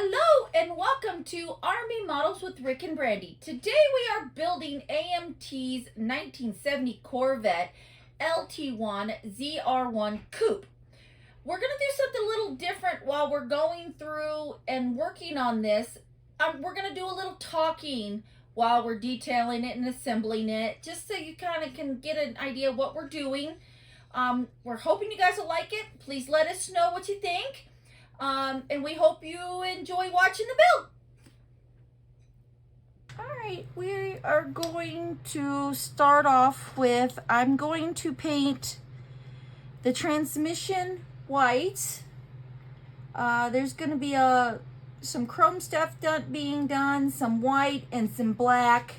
Hello and welcome to Army Models with Rick and Brandy. Today we are building AMT's 1970 Corvette LT1 ZR1 Coupe. We're going to do something a little different while we're going through and working on this. We're going to do a little talking while we're detailing it and assembling it, just so you kind of can get an idea of what we're doing. We're hoping you guys will like it. Please let us know what you think. And we hope you enjoy watching the build. Alright, we are going to start off with, I'm going to paint the transmission white. There's going to be some chrome stuff being done, some white and some black.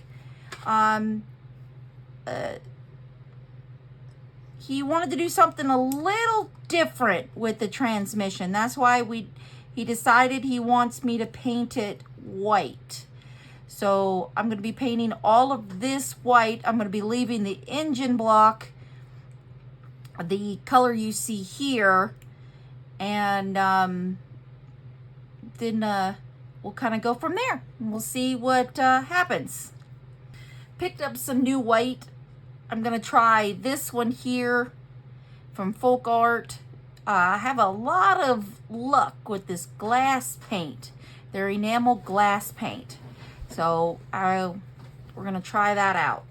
He wanted to do something a little different with the transmission. That's why he decided he wants me to paint it white. So I'm going to be painting all of this white. I'm going to be leaving the engine block the color you see here, and then we'll kind of go from there. We'll see what happens. Picked up some new white. I'm going to try this one here from Folk Art. I have a lot of luck with this glass paint. They're enamel glass paint. So we're going to try that out.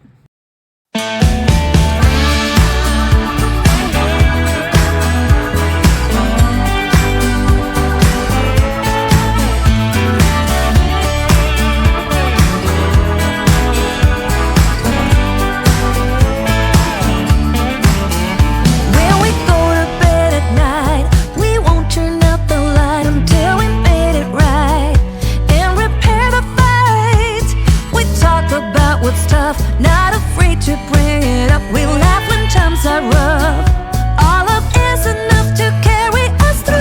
Not afraid to bring it up. We laugh when times are rough. All of is enough to carry us through.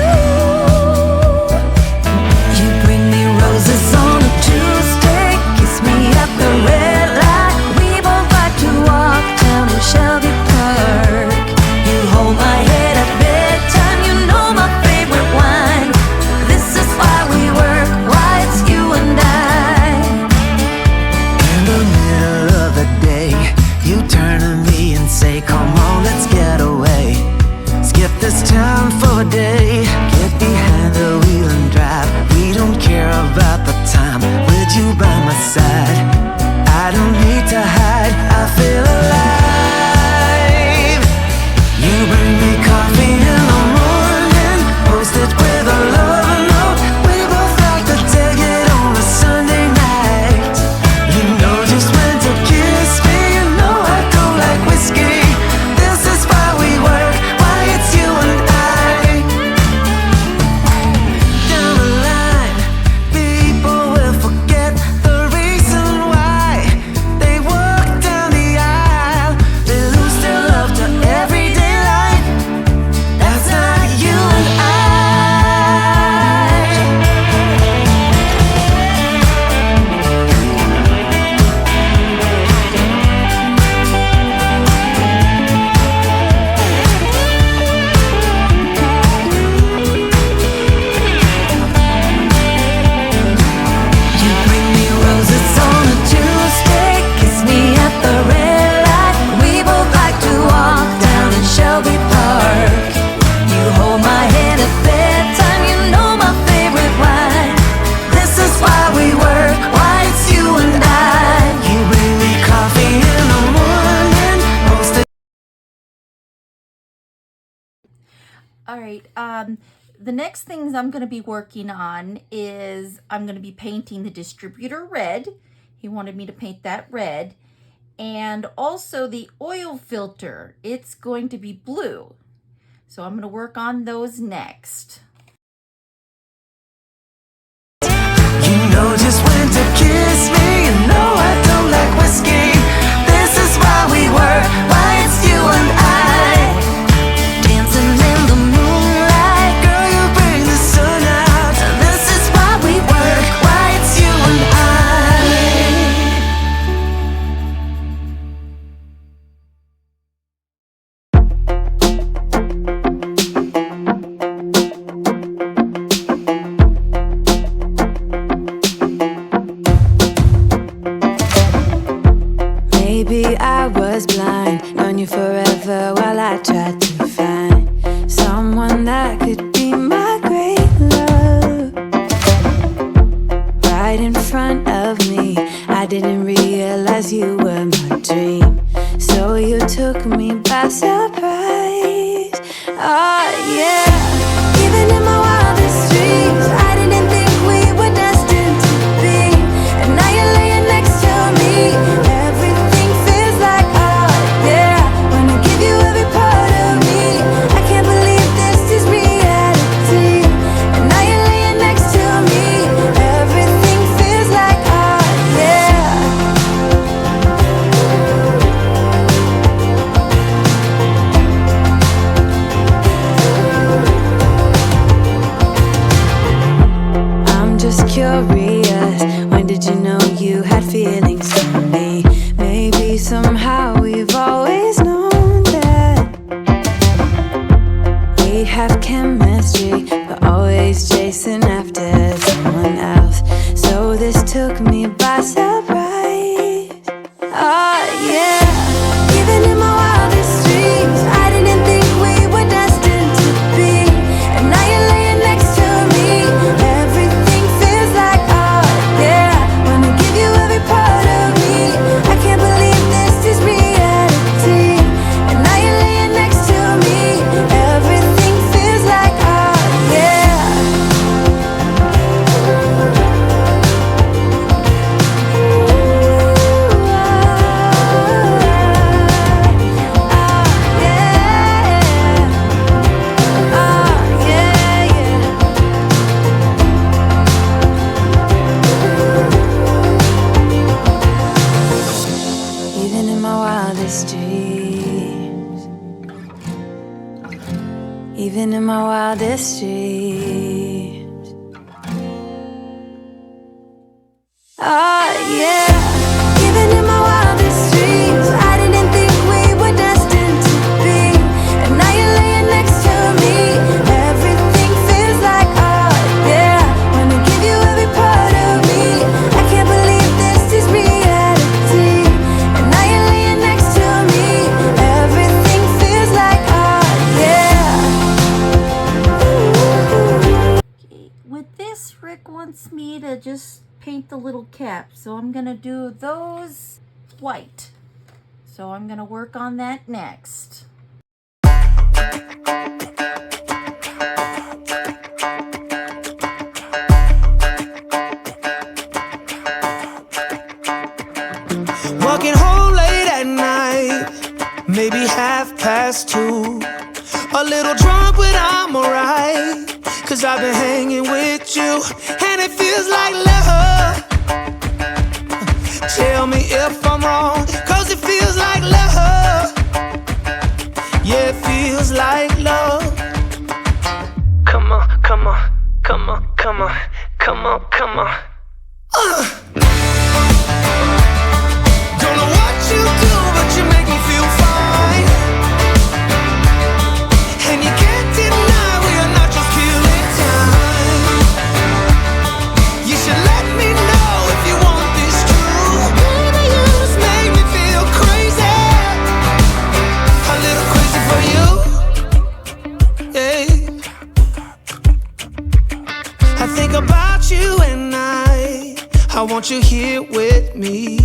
You bring me roses on a Tuesday, kiss me at the red light. We both like to walk down in Shelby Park. You hold my head at bedtime. You know my favorite wine. This is why we work, why it's you and I. In the middle of the day, you turn to me and say, come on, let's get away. Skip this town for a day. Get behind the wheel and drive. We don't care about the time with you by my side. I don't need to hide, I feel alive. You bring me coffee in the morning, posted with a love note. We both like to take it on a Sunday night. You know just when to kiss me. You know I don't like whiskey. This is why we work, why it's you and I. Down the line, people will forget the reason why they walk down the aisle. They lose their love to everyday life. That's not you and I. You bring me roses on a Tuesday, kiss me at the red light. We both like to walk down in Shelby Park. You hold my hand at bedtime. You know my favorite wine. This is why we work, why it's you and I. You bring me coffee in the morning, most of Alright, the next things I'm going to be working on is I'm going to be painting the distributor red. He wanted me to paint that red. And also the oil filter. It's going to be blue. So I'm going to work on those next. You know just when to kiss me. You know I don't like whiskey. This is why we work, why it's you and I. Dancing in the moonlight, girl, you bring the sun out. This is why we work, why it's you and I. curious. When did you know you had feelings for me? Maybe somehow we've always known that we have chemistry, but always chasing after someone else. So this took me by surprise. Oh yeah. Even in my wildest dreams, I didn't think we were destined to be. And now you're laying next to me. Everything feels like, oh yeah. Wanna give you every part of me. I can't believe this is reality. And now you're laying next to me. Everything feels like, oh yeah. Even in my wildest dreams, even in my wildest dreams. Oh yeah. Even in my wildest dreams, I didn't think we were destined to be. And now you're laying next to me. Everything feels like, oh yeah. Wanna give you every part of me. I can't believe this is reality. And now you're laying next to me. Everything feels like, oh yeah. With this, Rick wants me to just paint the little cap, so I'm gonna do those white. So I'm gonna work on that next. Walking home late at night, maybe 2:30. A little drunk, but I'm alright. Cause I've been hanging with you, and it feels like love. Tell me if I'm wrong, cause it feels like love. Yeah, it feels like love. Come on, come on, come on, come on, come on, come on. Don't know what you do, but you make me feel fine. And you can't deny we are not just killing time. You should let me know if you want this true. Baby, you just make me feel crazy. A little crazy for you. Yeah. I think about you and I want you here with me.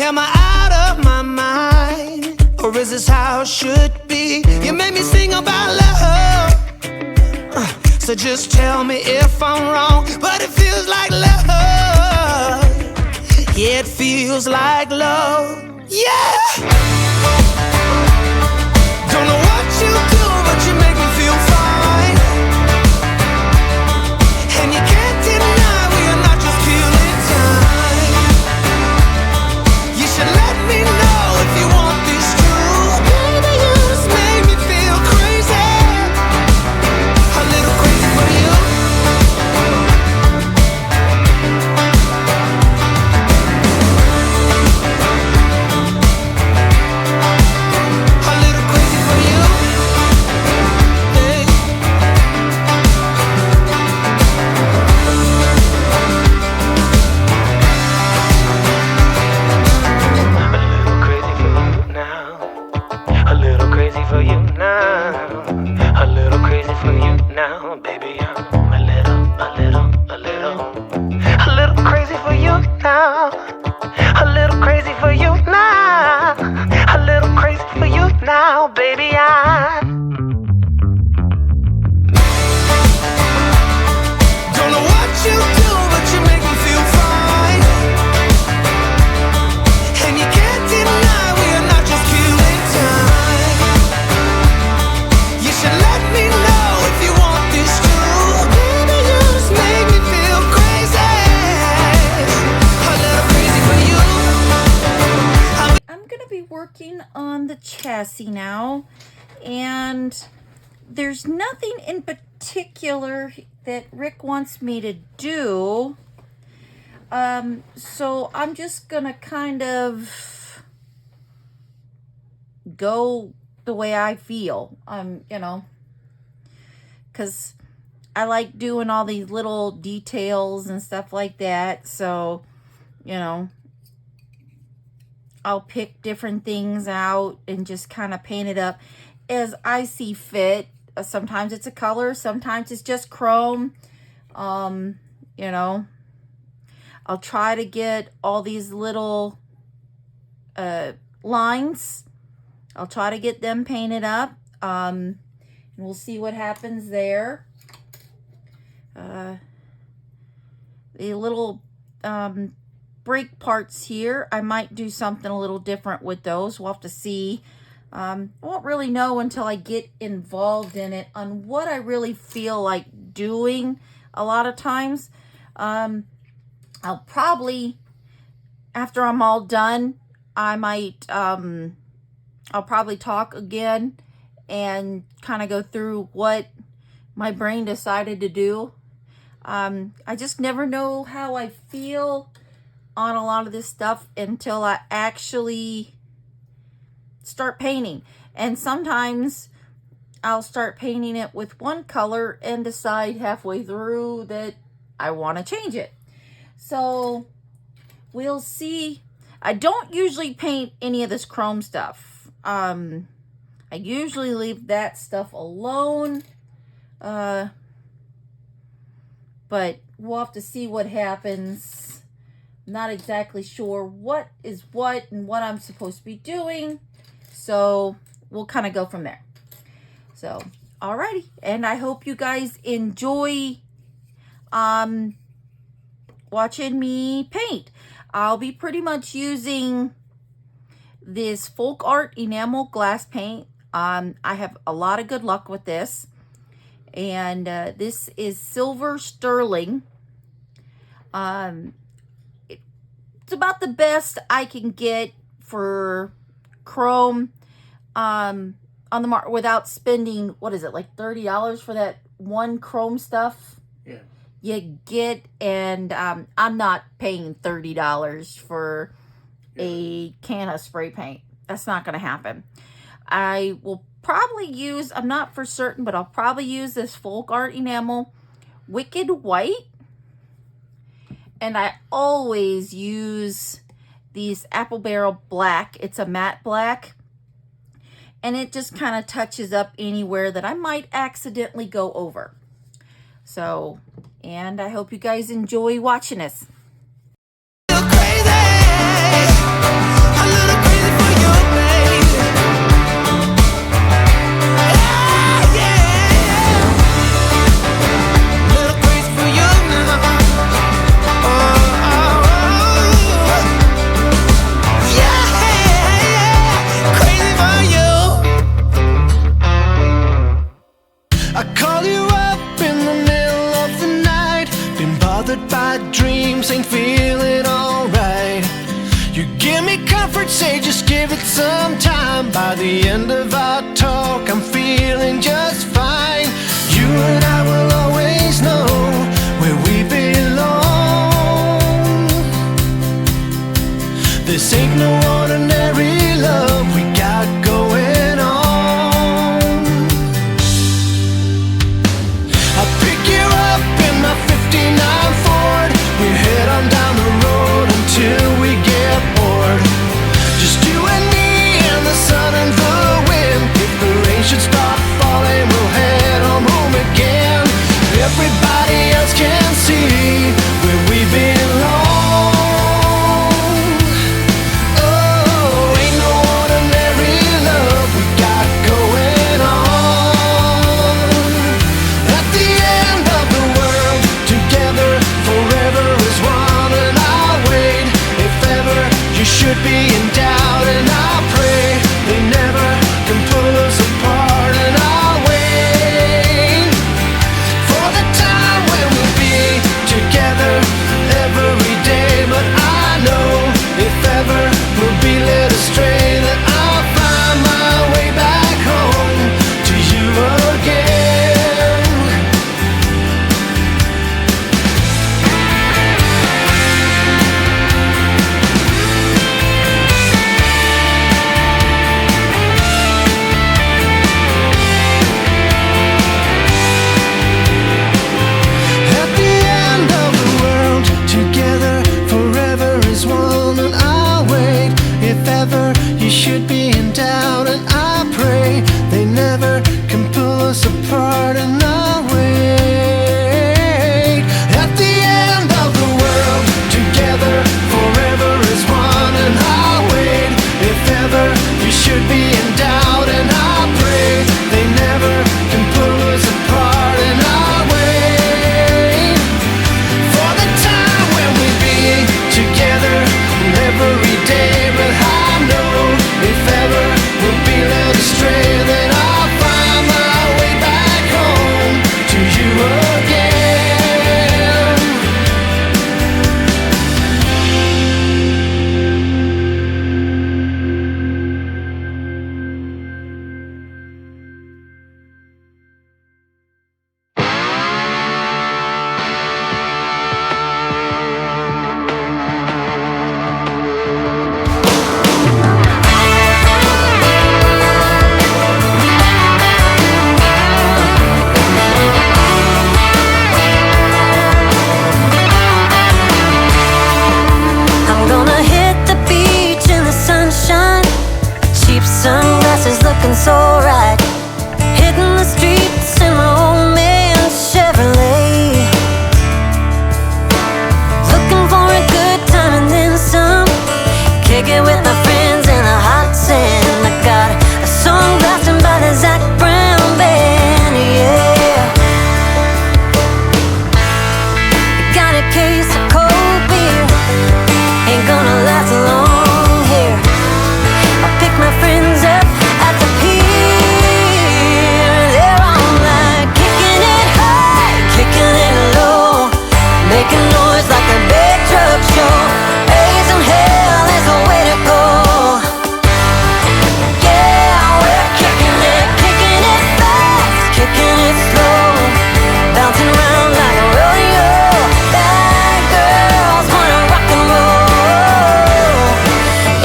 Am I out of my mind? Or is this how it should be? You made me sing about love. So just tell me if I'm wrong. But it feels like love. Yeah, it feels like love. Yeah! Don't know what you do, but you make me feel fine. And you can't deny we are not just killing time. You should let me know if you want this true. Baby, you just make me feel crazy. A little crazy for you. A little crazy for you. Hey. A little crazy for you now. A little crazy for you now, baby. I'm a little crazy for you now. A little crazy for you now. A little crazy for you now, baby. I don't know what you do, but you make me feel fine. And you can't deny we are not just killing time. You should let me know if you want this true. Baby, you just make me feel crazy. A little crazy for you. I'm gonna be working on the chassis now, and there's nothing in particular that Rick wants me to do. So I'm just gonna kind of go the way I feel. You know, because I like doing all these little details and stuff like that. So, you know, I'll pick different things out and just kind of paint it up as I see fit. Sometimes it's a color, sometimes it's just chrome. You know, I'll try to get all these little lines. I'll try to get them painted up. And we'll see what happens there. The little brake parts here, I might do something a little different with those. We'll have to see. I won't really know until I get involved in it on what I really feel like doing a lot of times. I'll probably, after I'm all done, I might, I'll probably talk again and kind of go through what my brain decided to do. I just never know how I feel on a lot of this stuff until I actually start painting. And sometimes I'll start painting it with one color and decide halfway through that I want to change it. So we'll see. I don't usually paint any of this chrome stuff. I usually leave that stuff alone. But we'll have to see what happens. I'm not exactly sure what is what and what I'm supposed to be doing. So we'll kind of go from there. So, alrighty. And I hope you guys enjoy watching me paint. I'll be pretty much using this folk art enamel glass paint. I have a lot of good luck with this. And this is silver sterling. It's about the best I can get for chrome on the market without spending, what is it, like $30 for that one chrome stuff? Yeah. You get, and I'm not paying $30 for a can of spray paint. That's not going to happen. I will probably use, I'm not for certain, but I'll probably use this folk art enamel Wicked White. And I always use these Apple Barrel Black. It's a matte black. And it just kind of touches up anywhere that I might accidentally go over. So, and I hope you guys enjoy watching this. By dreams ain't feeling alright. You give me comfort, say just give it some time. By the end of our talk, I'm feeling just fine. You and I will always know where we belong. This ain't no ordinary love we got going on. I'll pick you up in my 59 Ford. We head on down the road until we get bored. Just you and me and the sun and the wind. If the rain should start falling, we'll head on home again. Everybody else can see where we belong. Oh, ain't no ordinary love we got going on. At the end of the world, together forever is one, and I'll wait. If ever you should be in doubt, and I'll pray they never can pull us apart, and I'll wait for the time when we'll be together case of cold beer. Ain't gonna last long here. I'll pick my friends up at the pier. They're all like kicking it high, kicking it low, making noise like a big truck show. Raising hell is the way to go. Yeah, we're kicking it fast, kicking it slow, bouncing around like a rodeo. Bad girls wanna rock and roll.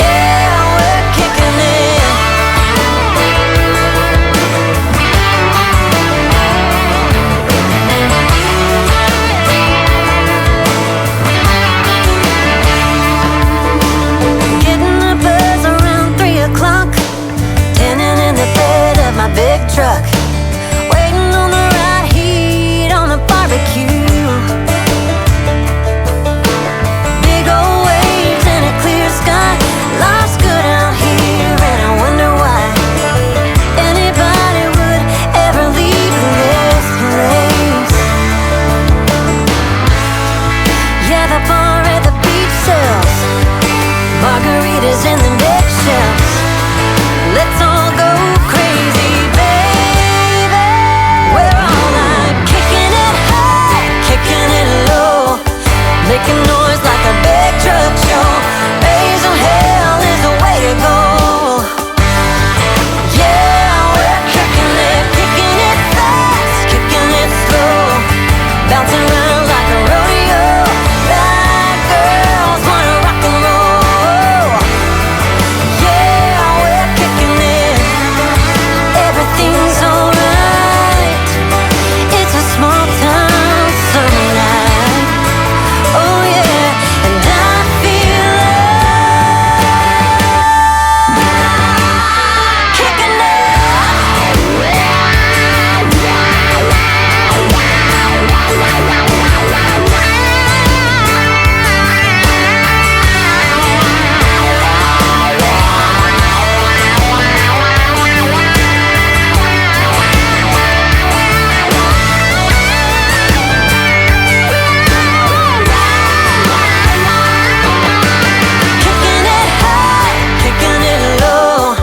Yeah, we're kicking it. Getting the buzz around 3 o'clock, tanning in the bed of my big truck, waiting on the right heat on a barbecue. Big old waves and a clear sky, life's good out here, and I wonder why anybody would ever leave this place. Yeah, the bar at the beach sells margaritas in the big shelves. Let's all go crazy, baby. We're all like kicking it high, kicking it low, making noise like a big truck show. Raising hell is the way to go. Yeah, we're kicking it fast, kicking it slow, bouncing around like a rodeo. Bad girls wanna rock and roll. Yeah, we're kicking it. Everything's alright. It's a small town summer night. Oh yeah, and I feel like kicking it. Kicking it high, kicking it low,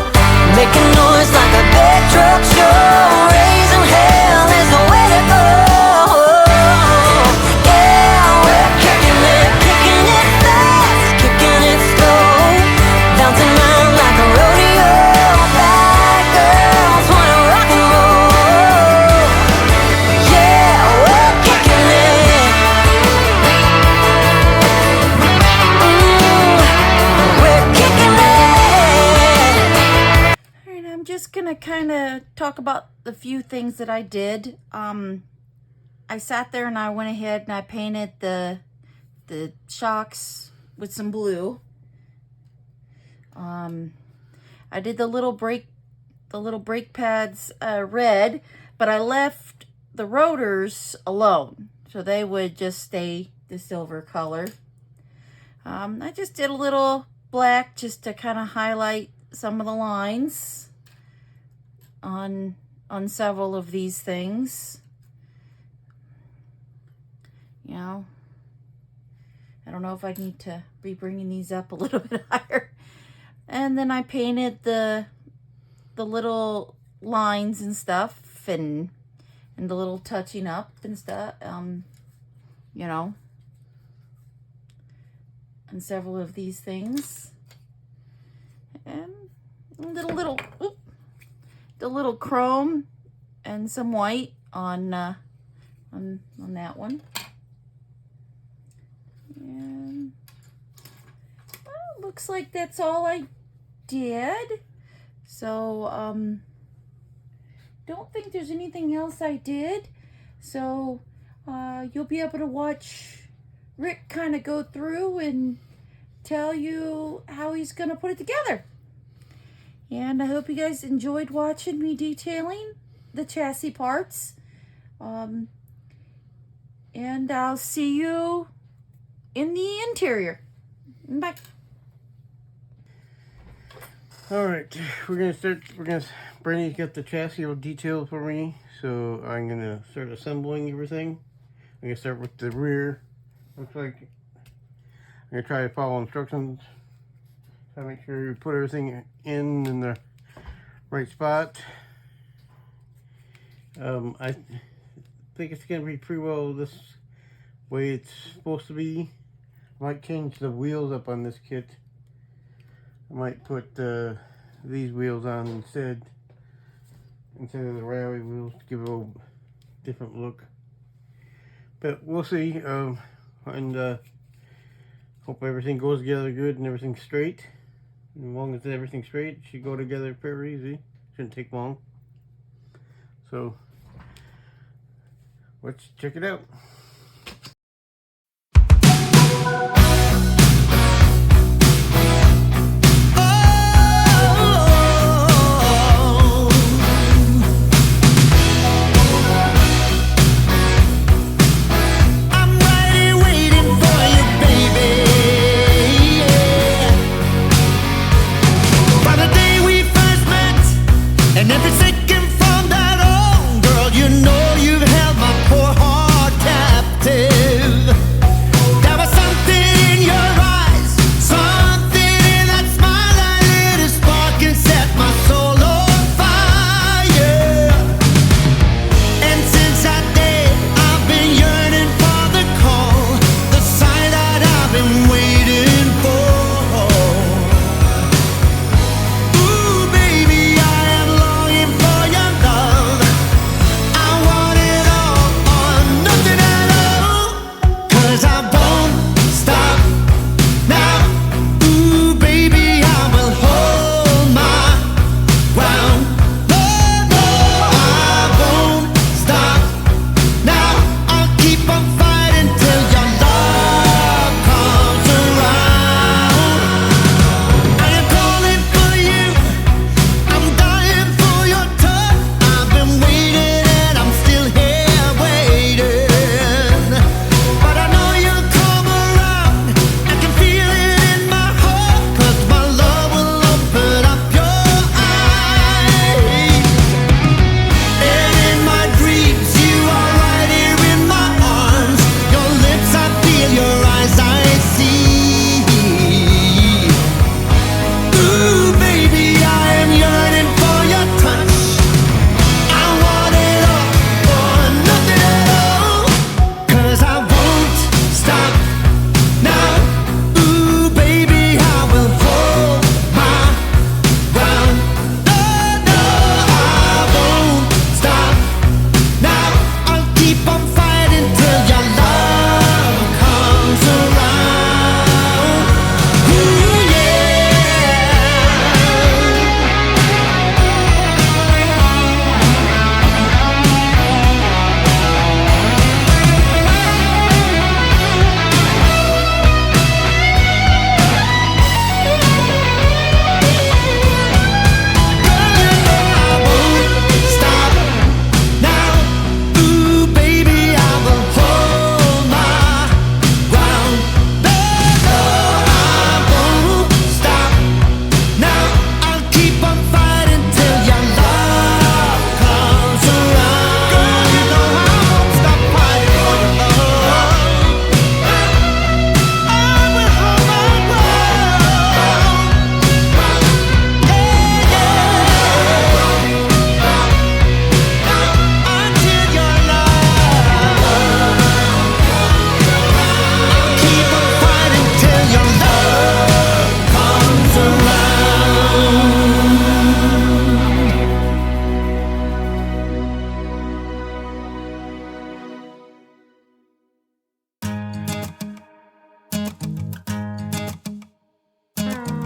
making noise like a big truck show. Raising hell is the way to go. Yeah, we're kicking it fast, kicking it slow, bouncing around like a rodeo. Bad girls wanna rock and roll. Yeah, we're kicking it. We're kicking it. All right, I'm just gonna kind of talk about the few things that I did. I sat there and I went ahead and I painted the shocks with some blue. I did the little brake pads red, but I left the rotors alone, so they would just stay the silver color. I just did a little black just to kind of highlight some of the lines on several of these things. You know, I don't know if I need to be bringing these up a little bit higher. And then I painted the little lines and stuff, and the little touching up and stuff, you know, and several of these things. And the little chrome and some white on that one. And well, looks like that's all I did. So don't think there's anything else I did. So you'll be able to watch Rick kind of go through and tell you how he's gonna put it together. And I hope you guys enjoyed watching me detailing the chassis parts. And I'll see you in the interior. Bye. All right, we're gonna start. Brandy's got the chassis all detailed for me, so I'm gonna start assembling everything. I'm gonna start with the rear Looks like I'm gonna try to follow instructions. Try to make sure you put everything in the right spot. I think it's gonna be pretty well this way it's supposed to be. I might change the wheels up on this kit. I might put these wheels on instead of the rally wheels to give it a little different look. But we'll see. And hope everything goes together good and everything's straight. As long as everything's straight, it should go together pretty easy. Shouldn't take long. So let's check it out.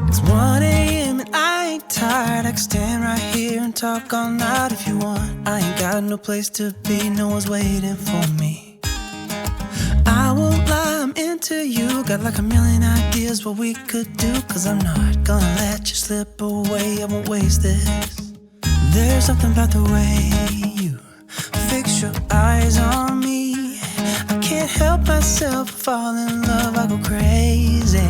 It's 1 a.m. and I ain't tired. I can stand right here and talk all night if you want. I ain't got no place to be, no one's waiting for me. I won't lie, I'm into you. Got like a million ideas what we could do. Cause I'm not gonna let you slip away, I won't waste this. There's something about the way you fix your eyes on me. I can't help myself, fall in love, I go crazy.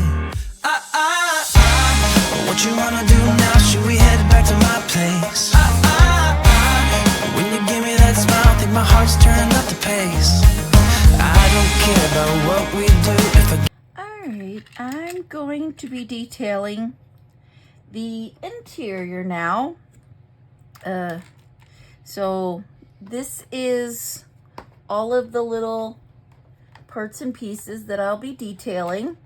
What you wanna do now? Should we head back to my place? When you give me that smile, I think my heart's turned up the pace. I don't care care about what we do if I... Alright, I'm going to be detailing the interior now. So this is all of the little parts and pieces that I'll be detailing.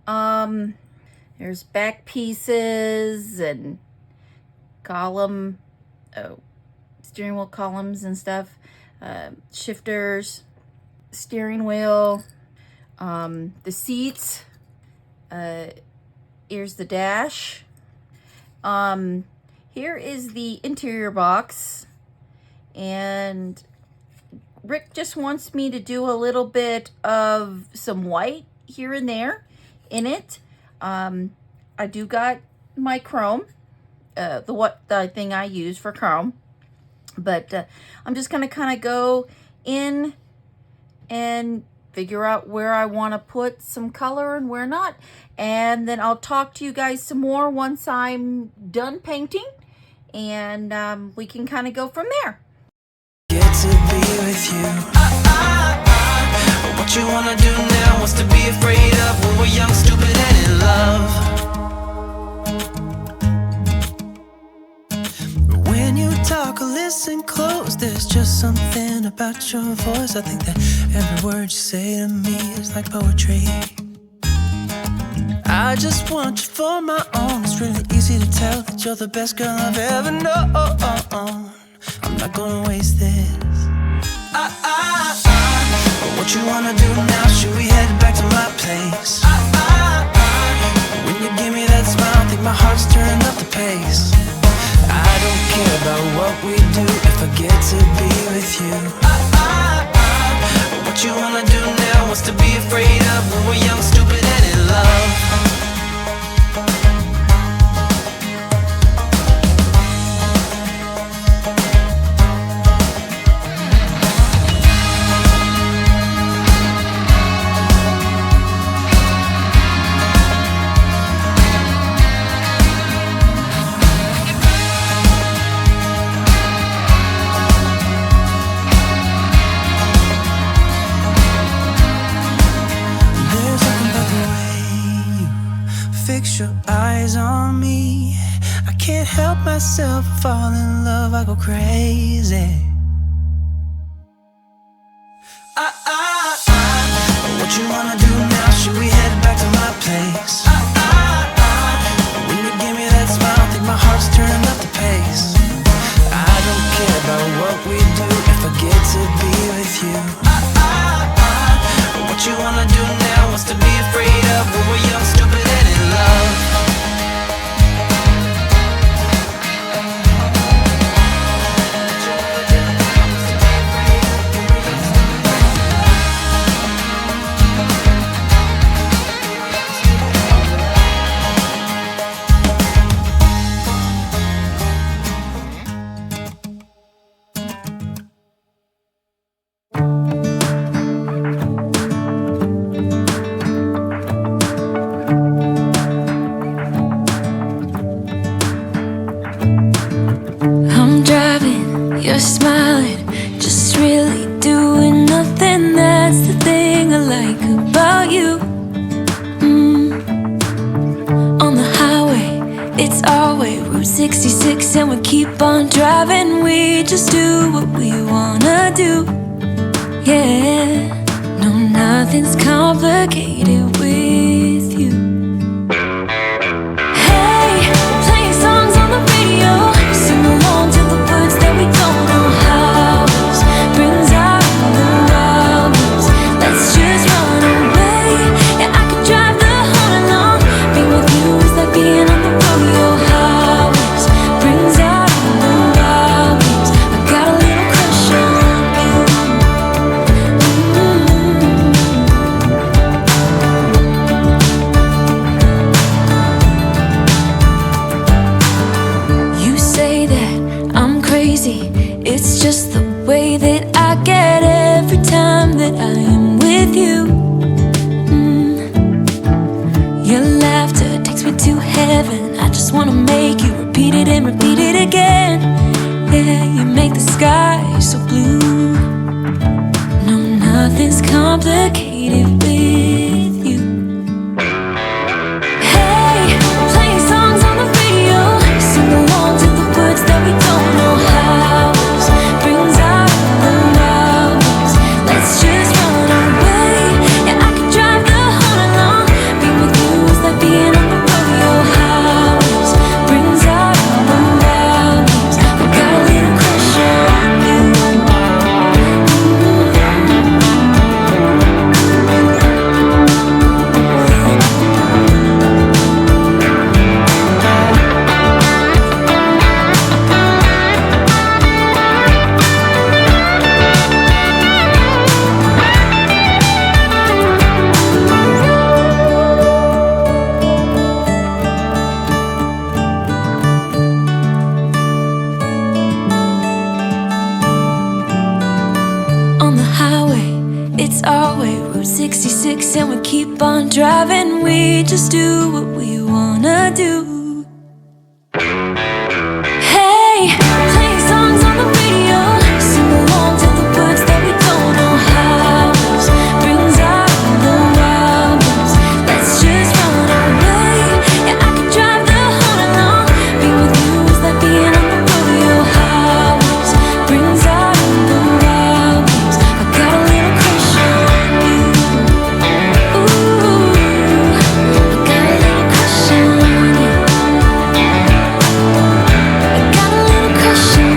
There's back pieces and steering wheel columns and stuff, shifters, steering wheel, the seats, here's the dash. Here is the interior box, and Rick just wants me to do a little bit of some white here and there in it. I do got my chrome, the thing I use for chrome, but I'm just gonna kind of go in and figure out where I want to put some color and where not, and then I'll talk to you guys some more once I'm done painting, and we can kind of go from there. Get to be with you. What you wanna do now? What's to be afraid of when we're young, stupid, and in love? When you talk or listen close, there's just something about your voice. I think that every word you say to me is like poetry. I just want you for my own. It's really easy to tell that you're the best girl I've ever known. I'm not gonna waste this. What you wanna do now? Should we head back to my place? When you give me that smile, I think my heart's turning up the pace. I don't care about what we do if I get to be with you. What you wanna do now? What's to be afraid of when we're young, stupid, and in love? Fix your eyes on me. I can't help myself, fall in love, I go crazy. What you wanna do now? Should we head back to my place? When you give me that smile, I think my heart's turning up the pace. I don't care about what we do if I get to be with you. What you wanna do now? What's to be afraid of when we're young, stupid, and in love? You're smiling, just really doing nothing. That's the thing I like about you. On the highway, it's our way, Route 66, and we keep on driving. We just do what we wanna do. Yeah, no, nothing's complicated with you. Hey, playing songs on the radio, sing along to the words that we don't know how. Brings out the wildness. Let's just run away. Yeah, I could drive the whole along. Being with you is like being on the rodeo highways. Brings out the wildness. I got a little crush on you. You say that I'm crazy. It's just the way that I get every time that I am with you. Your laughter takes me to heaven. I just wanna make you repeat it and repeat it again. Yeah, you make the sky so blue. No, nothing's complicated. complicated with you. Hey, playing songs on the radio, sing along to the words that we don't know how. Brings out the hours. Let's just run away. Yeah, I could drive the whole night long. Being with you is like being on the rodeo house. Brings out the hours. I got a little crush on you. On the highway, it's our way, Route 66, and we keep on driving. We just do what we wanna do. Hey, playing songs on the radio, sing along to the words that we don't know how. Brings out the hours. Let's just run away. Yeah, I could drive the whole night long. Being with you is like being on the rodeo house. Brings out the hours. I got a little crush on you. Ooh, I got a little crush on you. I got a little crush on you.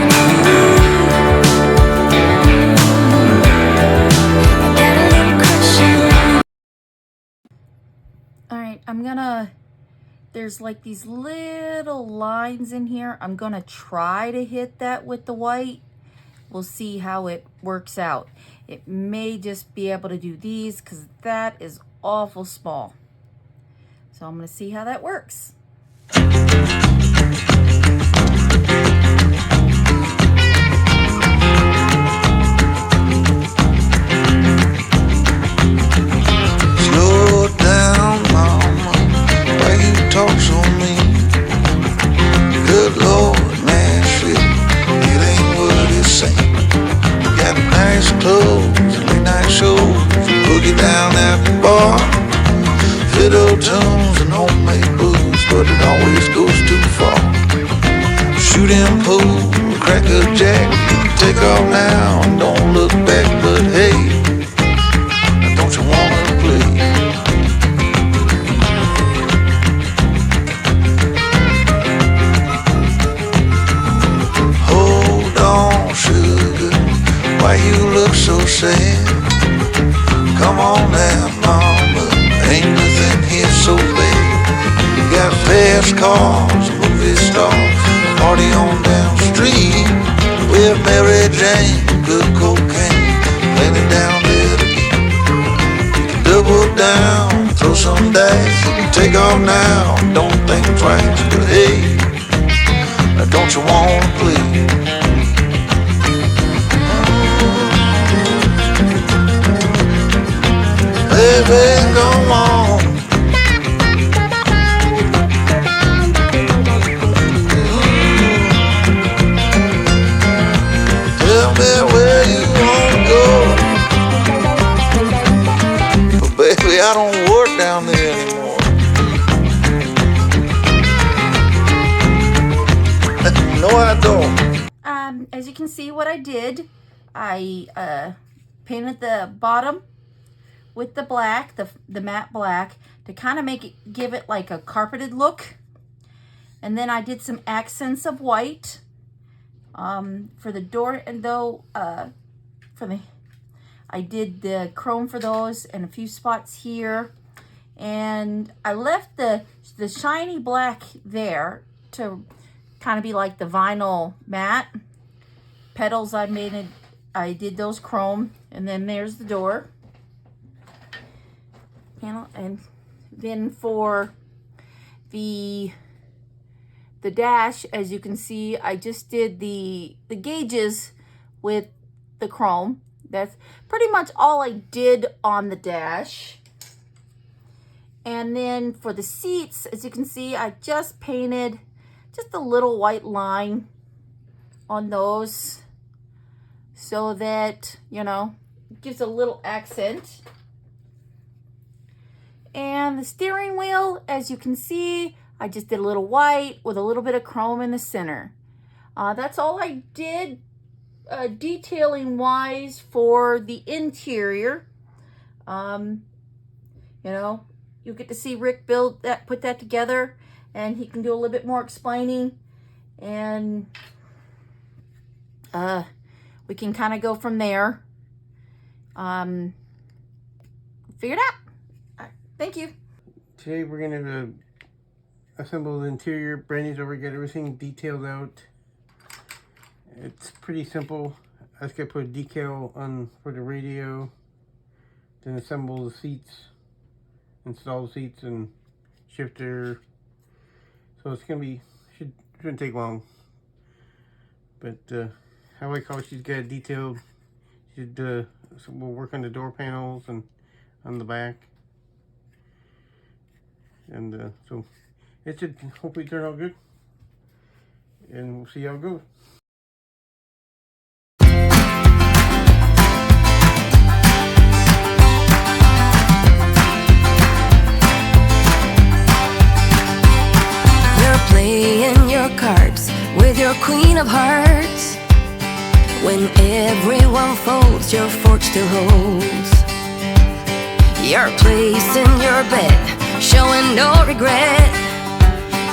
I got a little crush on you. All right, there's like these little lines in here. I'm gonna try to hit that with the white. We'll see how it works out. It may just be able to do these because that is awful small. So I'm gonna see how that works. Slow down, mama, why you talk so mean? Good Lord, Nashville, it ain't what it seems. Got nice clothes, late night shows, boogie down at the bar, fiddle tunes and homemade booze, but it always goes too far. Shooting pool, crack a jack, take off now and don't look back, but hey, don't you wanna play? Hold on, sugar, why you look so sad? Come on now, mama, ain't nothing here so bad. You got fast cars, movie stars, party on down the street with Mary Jane, good cocaine, laying it down there again. Double down, throw some dice, take off now, don't think twice, but hey, don't you wanna play? Baby, come on. Tell me where you wanna go. But baby, I don't work down there anymore. No, I don't. As you can see what I did, I painted the bottom with the black, the matte black, to kind of give it like a carpeted look. And then I did some accents of white for the door, and I did the chrome for those and a few spots here. And I left the shiny black there to kind of be like the vinyl matte. Petals I did those chrome, and then there's the door panel. And then for the dash, as you can see, I just did the gauges with the chrome. That's pretty much all I did on the dash. And then for the seats, as you can see, I just painted just a little white line on those so that, you know, it gives a little accent. And the steering wheel, as you can see, I just did a little white with a little bit of chrome in the center. That's all I did detailing wise for the interior. You know, you'll get to see Rick put that together, and he can do a little bit more explaining, and we can kind of go from there. Figured out. All right, thank you. Today we're going to assemble the interior. Brandy's over, get everything detailed out. It's pretty simple. I just got to put a decal on for the radio, then assemble the seats, install the seats and shifter. So it's gonna be shouldn't take long. But how I call it, she's got it detailed. So we'll work on the door panels and on the back, and so it should hopefully turn out good, and we'll see how it goes. Playing your cards with your queen of hearts. When everyone folds, your fork still holds. Your place in your bed, showing no regret.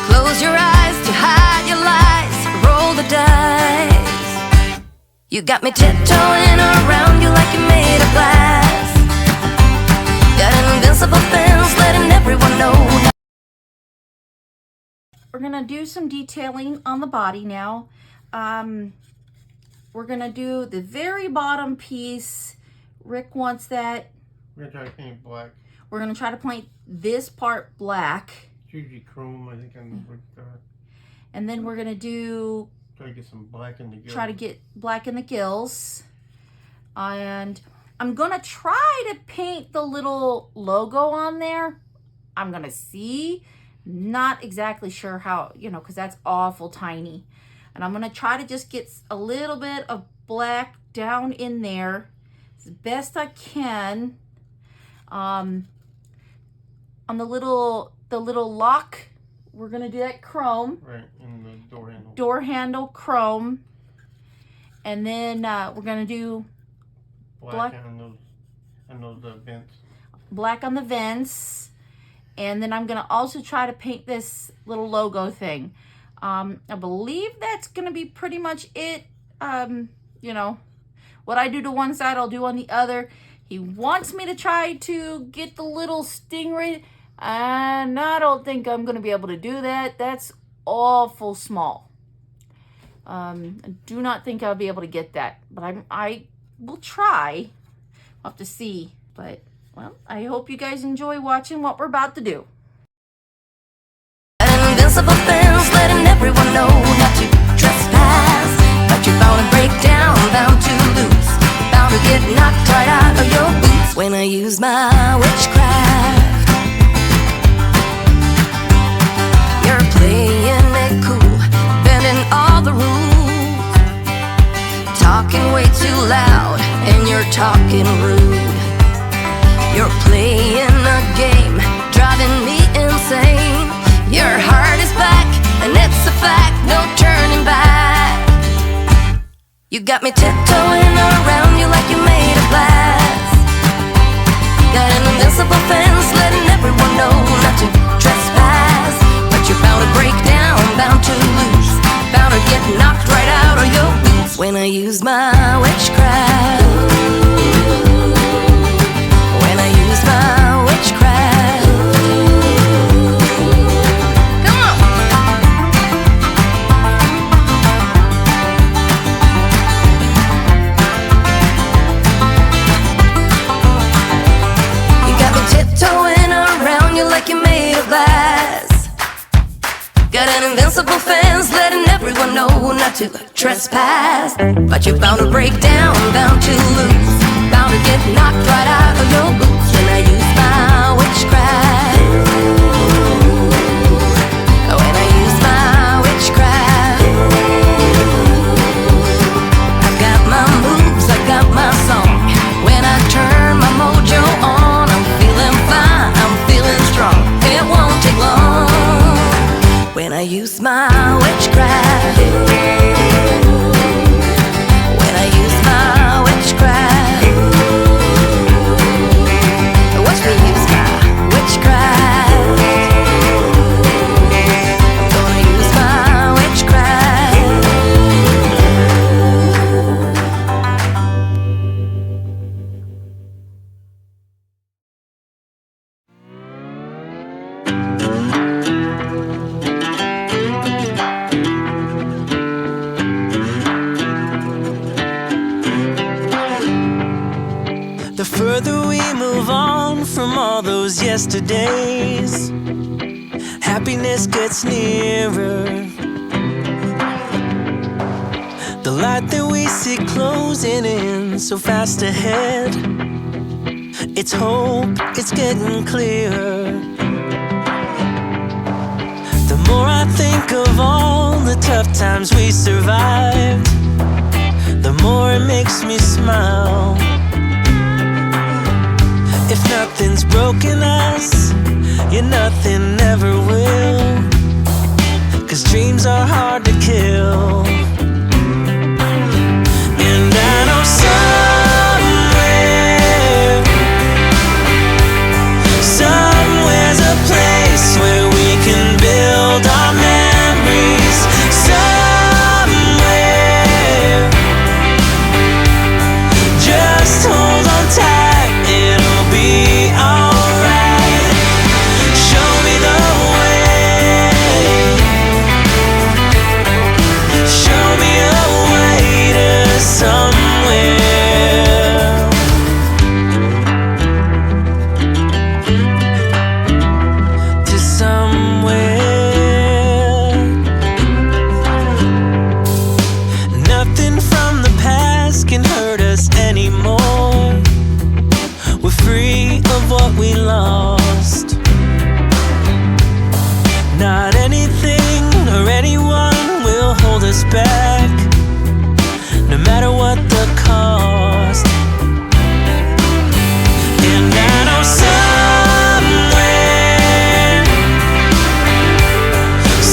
Close your eyes to hide your lies, roll the dice. You got me tiptoeing around you like you're made of glass. Got an invincible fence, letting everyone know. We're gonna do some detailing on the body now. We're gonna do the very bottom piece. Rick wants that. We're gonna try to paint it black. We're gonna try to paint this part black. It's usually chrome, I think, on the And then we're gonna do, try to get some black in the gills. try to get black in the gills. And I'm gonna try to paint the little logo on there. I'm gonna see. Not exactly sure how, you know, because that's awful tiny. And I'm going to try to just get a little bit of black down in there as best I can. On the little lock, we're going to do that chrome. Right, in the door handle. Door handle chrome. And then we're going to do black on those vents. Black on the vents. And then I'm going to also try to paint this little logo thing. I believe that's going to be pretty much it. You know, what I do to one side, I'll do on the other. He wants me to try to get the little stingray. And I don't think I'm going to be able to do that. That's awful small. I do not think I'll be able to get that. But I will try. I'll have to see. But... well, I hope you guys enjoy watching what we're about to do. An invincible fence, letting everyone know not to trespass. But you're bound to break down, bound to lose, bound to get knocked right out of your boots when I use my witchcraft. You're playing it cool, bending all the rules, talking way too loud, and you're talking rude. You're playing a game, driving me insane. Your heart is back, and it's a fact, no turning back. You got me tiptoeing around you like you're made of glass. Got an invincible fence, letting everyone know not to trespass. But you're bound to break down, bound to lose, bound to get knocked right out of your boots when I use my witchcraft. My witchcraft. Come on. You got me tiptoeing around you like you're made of glass. Got an invincible fence, letting everyone know not to trespass. But you're bound to break down, bound to lose, bound to get knocked right out of your boots when I use my witchcraft. When I use my witchcraft. I've got my moves, I've got my song. When I turn my mojo on, I'm feeling fine, I'm feeling use my witchcraft, when I use my witchcraft, watch me use my witchcraft. I'm gonna use my witchcraft. The further we move on from all those yesterdays, happiness gets nearer. The light that we see closing in so fast ahead, it's hope, it's getting clearer. The more I think of all the tough times we survived, the more it makes me smile. If nothing's broken us, yeah, nothing ever will. 'Cause dreams are hard to kill. And I know somewhere's a place where we can build our memories. Somewhere, just hold on tight, it'll be alright. Show me the way, show me a way to somewhere, to somewhere. Nothing from the past can hurt us anymore. We're free of what we lost. Not anything or anyone will hold us back, no matter what the cost. And I know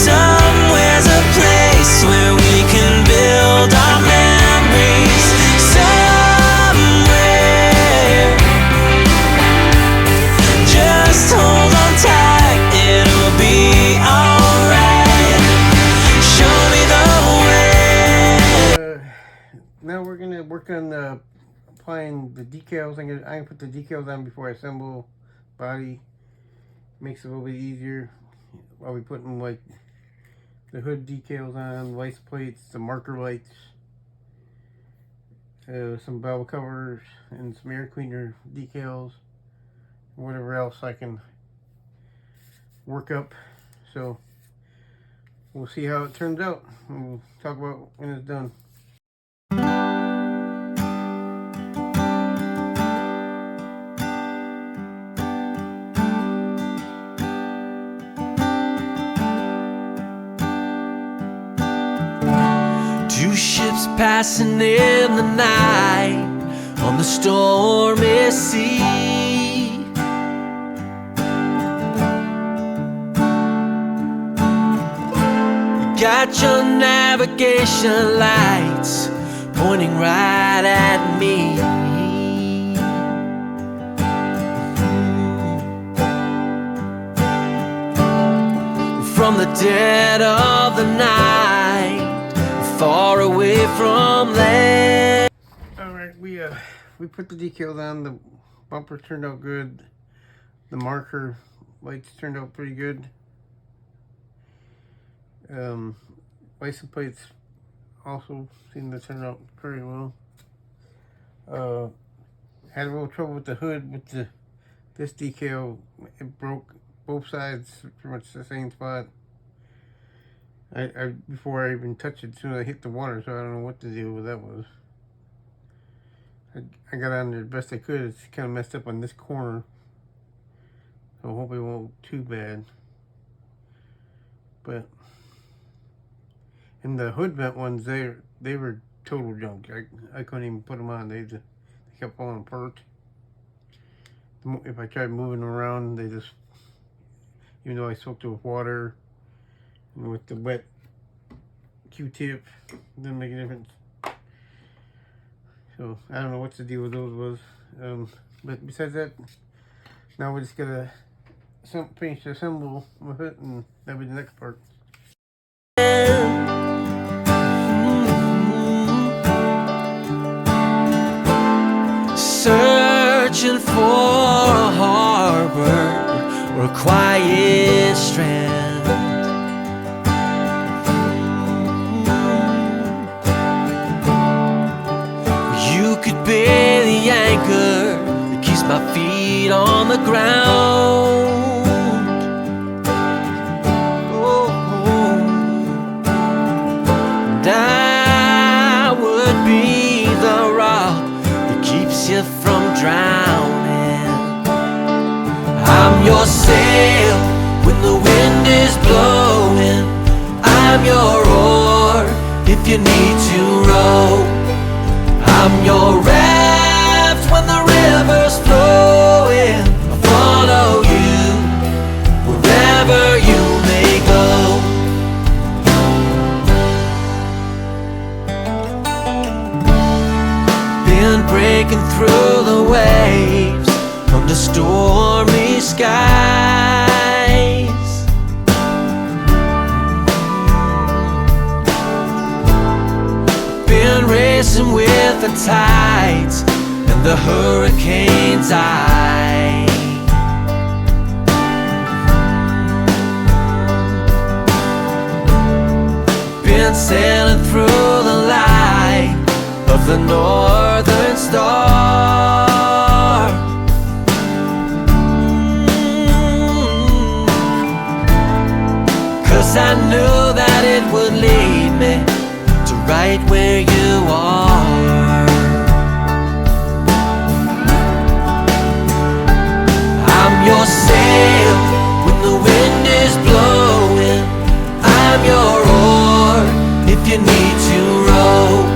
somewhere's a place where we can build our memories. Somewhere, just hold on tight, it'll be alright. Show me the way. Now we're gonna work on applying the decals. I'm gonna put the decals on before I assemble body. Makes it a little bit easier while we putting like the hood decals on, license plates, the marker lights, some valve covers, and some air cleaner decals, whatever else I can work up. So we'll see how it turns out, and we'll talk about when it's done. Two ships passing in the night on the stormy sea. You got your navigation lights pointing right at me. From the dead of the night, far away from land. Alright, we put the decals on. The bumper turned out good. The marker lights turned out pretty good. License plates also seem to turn out pretty well. Had a little trouble with the hood with this decal. It broke both sides, pretty much the same spot. I before I even touched it, as soon as I hit the water, so I don't know what the deal with that was. I got on there the best I could. It's kind of messed up on this corner, so I hope it won't too bad. But and the hood vent ones, they were total junk. I couldn't even put them on. They kept falling apart. If I tried moving them around, they just, even though I soaked it with water And with the wet Q-tip, didn't make a difference. So I don't know what the deal with those was. But besides that, now we're just gonna finish the assemble with it, and that'll be the next part. Searching for a harbor or a quiet strand. You could be the anchor that keeps my feet on the ground. And I would be the rock that keeps you from drowning. I'm your sail when the wind is blowing. I'm your oar if you need to row. I'm your raft when the river's flowing. I'll follow you wherever you may go. Been breaking through the waves under stormy skies. Been racing with the tides and the hurricane's eye. Been sailing through the light of the northern star. Cause I knew that it would lead me to right where you are. I'm your sail when the wind is blowing. I'm your oar if you need to row.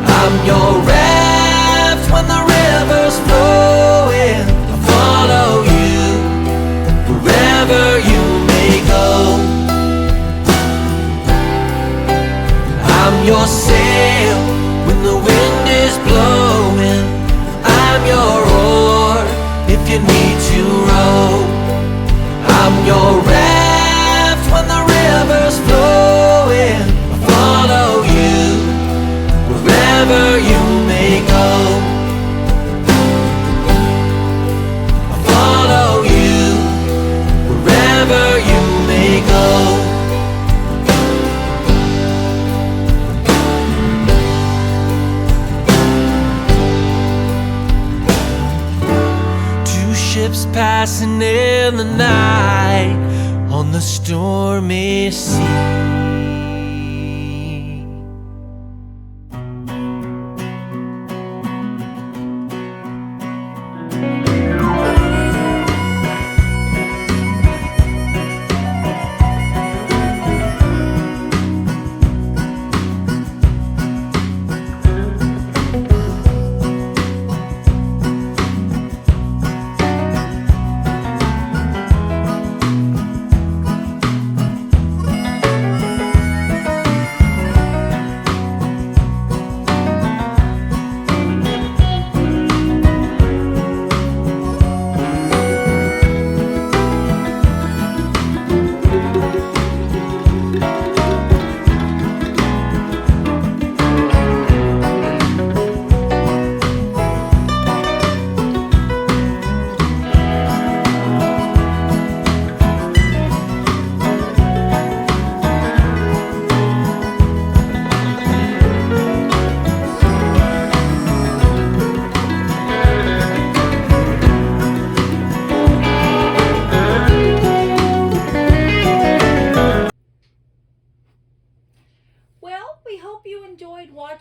I'm your raft when the river's flowing. I'll follow you wherever you may go. I'm your sail when the wind is blowing. I'm your oar if you need to row. I'm your raft when the river's flowing. I'll follow you wherever you may go. I'll follow you wherever you may go. Two ships passing in the night on the stormy sea.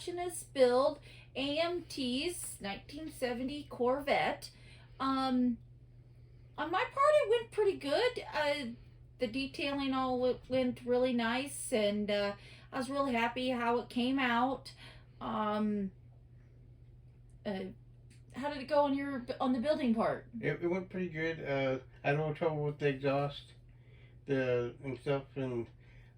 watching us build AMT's 1970 Corvette. On my part, it went pretty good. The detailing all went really nice, and I was really happy how it came out. How did it go on the building part? It went pretty good. I had no trouble with the exhaust, and stuff, and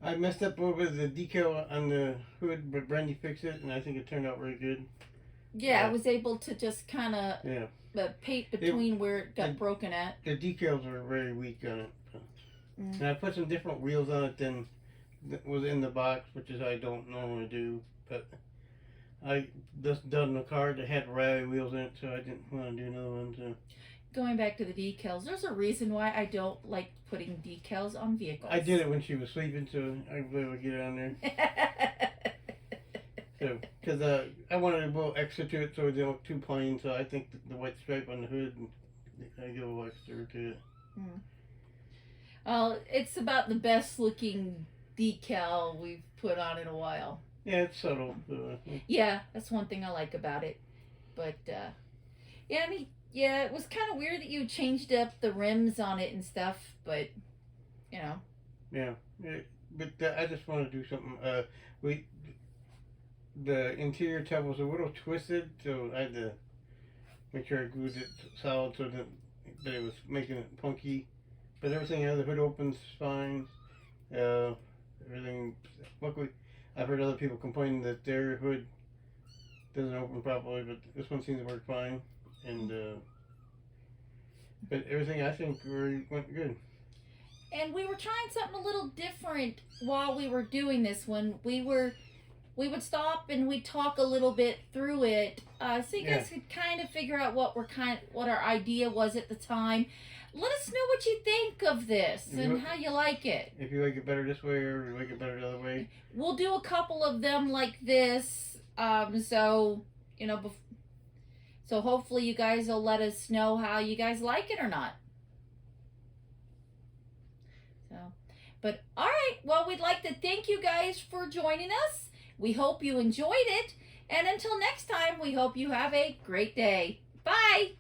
I messed up a little bit of the decal on the hood, but Brandy fixed it, and I think it turned out really good. Yeah, I was able to just kind of paint between where it got broken at. The decals are very weak on it. Mm. And I put some different wheels on it than was in the box, which is I don't normally do. But I just done a car that had rally wheels in it, so I didn't want to do another one. So. Going back to the decals, there's a reason why I don't like putting decals on vehicles. I did it when she was sleeping, so I was able to get it on there. So, because I wanted a little extra to it, so it didn't look too plain. So I think the white stripe on the hood, I give a little extra to it. Mm. Well, it's about the best looking decal we've put on in a while. Yeah, it's subtle. Yeah, that's one thing I like about it. But yeah, I mean, yeah, it was kind of weird that you changed up the rims on it and stuff, but you know. Yeah, but I just want to do something. The interior tab was a little twisted, so I had to make sure I glued it solid so that it was making it punky. But everything out of the hood opens fine. Everything. Luckily, I've heard other people complaining that their hood doesn't open properly, but this one seems to work fine. And but everything I think really went good. And we were trying something a little different while we were doing this one. We would stop and we'd talk a little bit through it, so you guys could kind of figure out what our idea was at the time. Let us know what you think of this and how you like it. If you like it better this way or you like it better the other way. We'll do a couple of them like this, so you know, so hopefully you guys will let us know how you guys like it or not. So, but all right, well, we'd like to thank you guys for joining us. We hope you enjoyed it. And until next time, we hope you have a great day. Bye.